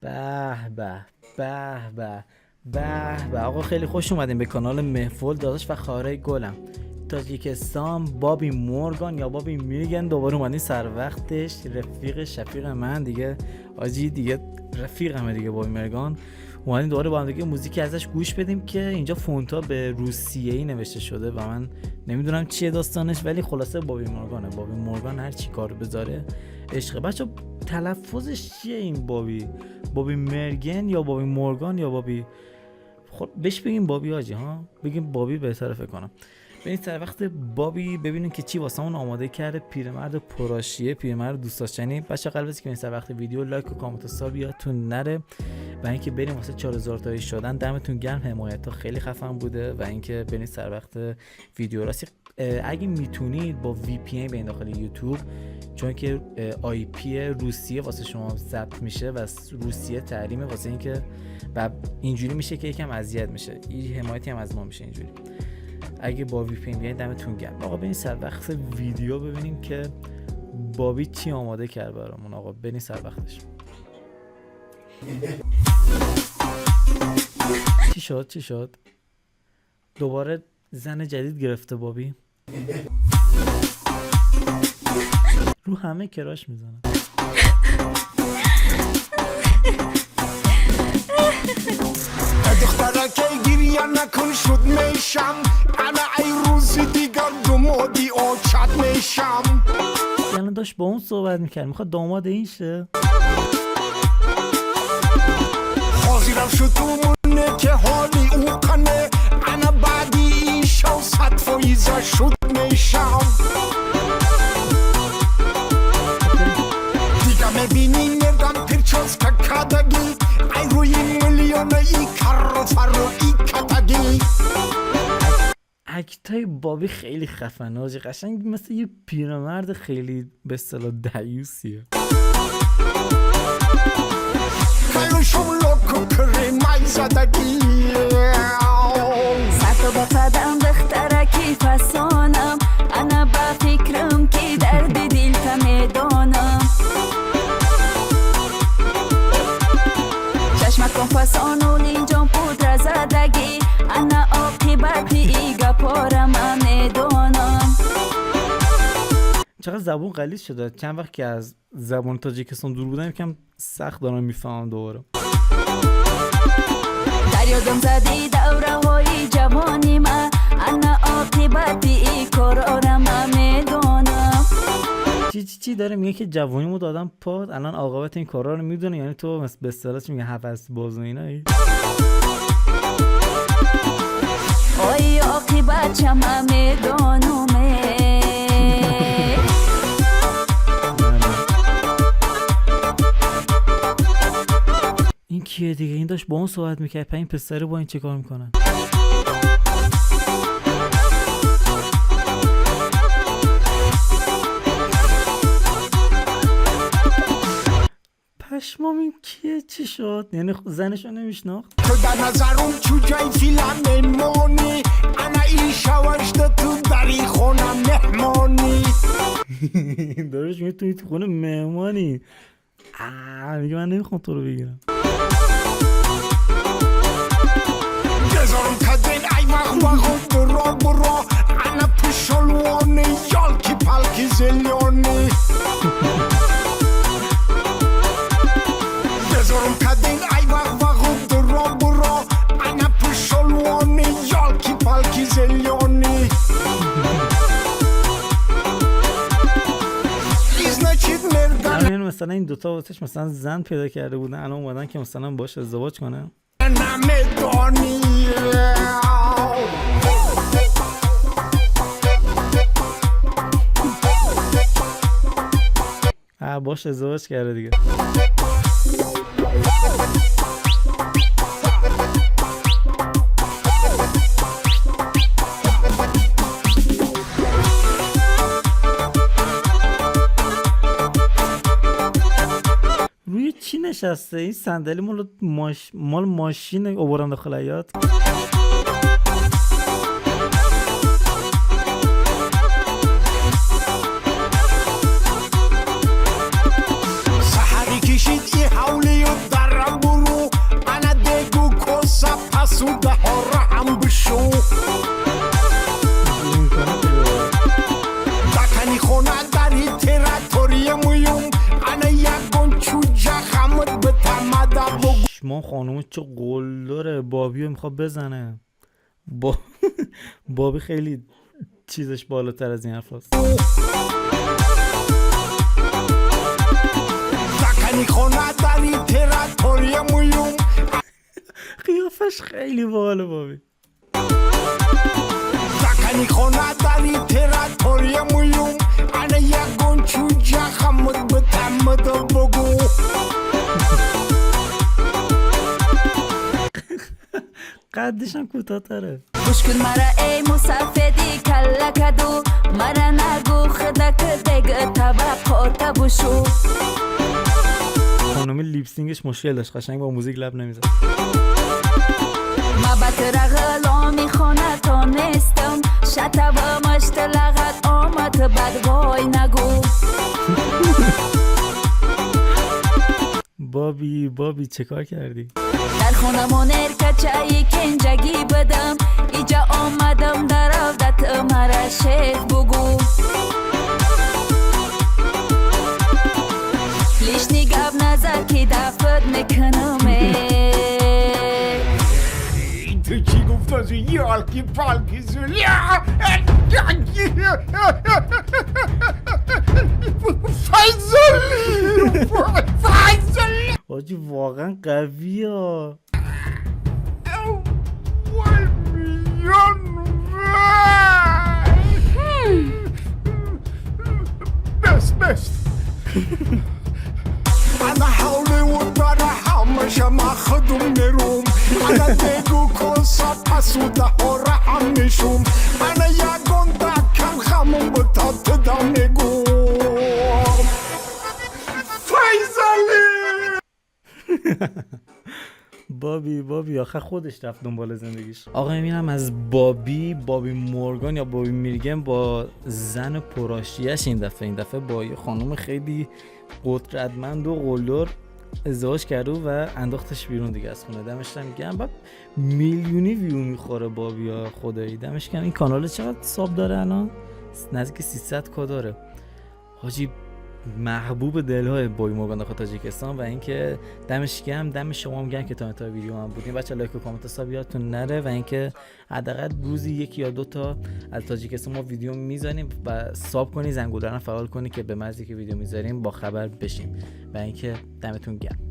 به به به به به به آقا، خیلی خوش اومدیم به کانال محفل داداش و خواهرای گلم. تاجیکستان بابی مورگان یا بابی میگن دوباره اومدین سر وقتش. رفیق شفیق من دیگه، آجی دیگه رفیقمه دیگه. بابی مورگان اومدین دوباره با هم دیگه موزیک ازش گوش بدیم که اینجا فونتا به روسیه‌ای نوشته شده و من نمیدونم چیه داستانش، ولی خلاصه بابی مورگانه. بابی مورگان هر چی کار بذاره عشق. بچه تلفظش چیه این بابی مرگن یا بابی مورگان یا بابی؟ خب بهش بگیم بابی آجی ها، بگیم بابی بهتره فکر کنم. ببینید سر وقت بابی ببینیم که چی واسمون آماده کرده. پیرمرد پرآشیه، پیرمرد دوست داشتنی. بچه قلب که این سر وقت ویدیو لایک و کامنت و ساب یادتون نره و اینکه بریم واسه 4000 تایی شدن. دمتون گرم، حمایت ها خیلی خفن بوده و اینکه برید سر وقت ویدیو. راستی اگه میتونید با وی پی این برید داخل یوتیوب، چون که آی پی روسیه واسه شما ضبط میشه و روسیه تحریمه، واسه اینکه و اینجوری میشه که یکم اذیت میشه. این حمایتی هم از ما میشه اینجوری. اگه با وی پی بیاین دمتون گرم. آقا بریم سر وقت ویدیو ببینیم که بابی چی آماده کرد برامون. آقا بریم سر وقتش. چی شد دوباره زن جدید گرفته بابی؟ رو همه کراش میزنه. دخترکه گریه نکن شد میشم، انا ای روزی دیگر دمادی آچت میشم. یعنی داشت با اون صحبت میکرد، میخواد داماد این شه. حاضرم شد دومونه که حالی او قنه، انا بعدی این شو 100% شد میشم. دیگه میبینی نگم پرچاز که کدگی، ای روی میلیون ای کر فرو ای کدگی. اکتای بابی خیلی خفنه آجی، قشنگ مثل یه پیرمرد خیلی به اصطلاح دیوسیه. کلوشم لوکو کری مای زدگی، سطح با قدم بخترکی فسانم، انا با فکرم که درد دل میدانم. چشمت کن فسانون اینجام پودر زدگی، انا عاقبت ایگا پارم میدانم. چقدر زبون غلیظ شده. چند وقت که از زبان تاجیکستان دور بودم یکم سخت دارم میفهمم دوباره. در یادم زدی دوره های جوانی من، انا عاقبت ای کارارم میدانم. چی داره میگه که جوانیمو دادم پاد، الان عاقبت این کارا رو میدونه. یعنی تو مثل به اصطلاح چی میگه، حفظ بازو اینایی. آی عاقبت چما میدانم. این کیه دیگه؟ این داشت با اون صحبت میکرد، این پسره با این چه کار میکنن؟ پشمام این کیه؟ چی شد؟ یعنی زنشو نمیشناخت؟ تو در نظرم چوجای فیلم میمونی، انا ای شوشت تو دری خونم مهمانی. دارش میگه توی تو خونه مهمانی. میگه من نمیخوام تو رو بگیرم. بذارم کدین ای وقت برو انا پشلوانی یالکی پلکی زلیانی. بذارم کدین ای وقت برو انا پشلوانی یالکی پلکی زلیانی. یعنی مثلا این دوتا واسش مثلا زن پیدا کرده بودن، الان اومدن که مثلا باش ازدواج کنه. نمیدانی باش ازدواج کرده دیگه. روی چی نشسته؟ این صندلی مال ماشین آوردن داخل حیاط. سحری کشید ای حولی و درم پشمان خانوم چه قلدره، بابی رو میخواد بزنه. بابی خیلی چیزش بالاتر از این حرف هست. قیافش خیلی باله بابی. قدش هم کوتاه تره. گوش کن مرا ای مسافدی کلا کدو، مرا نگو خدا که دیگه تبا پورتا بوشو. خانم لیپسینگش مشکل داشت، قشنگ با موزیک لب نمیزد. ما بطرق میخونه تا نیستم، شتا و مشت لغت آمد بد وای نگو. بابی چه کار کردی؟ در خونمون ارکچایی کنجگی بدم، ایجا آمدم در عودت مرا شیخ بگو. لیش نگاب نزد که دفت میکنمه. تو چی گفت از یالکی پالکی زولی فایزلی آجی واقعا قوی ها. بست انا حولي وطرح مش ماخدهم نروم انا تيجو كوسا باسودا هورا نشوم انا يا غوندا كان خامون بطاط دامنگو فایزلی. بابی آخه خودش رفت دنبال زندگیش. آقا میبینم از بابی مورگان یا بابی میرگن با زن پرآشیه‌اش این دفعه با یه خانم خیلی قدرتمند و قلدر ازدواج کرده و انداختش بیرون دیگه از خونه. دمش گرم. بعد میلیونی ویو میخوره بابی ها، خدایی دمش گرم. این کانال چقدر ساب داره الان؟ نزدیک 300k داره. حاجی محبوب دلهای بابی مورگان داخل تاجیکستان. و اینکه دمش گرم، دم شما هم گرم که تا انتهای ویدیو هم بودین. بچه لایک و کامنت حساب یادتون نره. و اینکه حداقل روزی 1 یا 2 تا از تاجیکستان ما ویدیو میذاریم و ساب کنی، زنگوله رو فعال کنی که به محضی که ویدیو میذاریم با خبر بشیم. و اینکه دمتون گرم.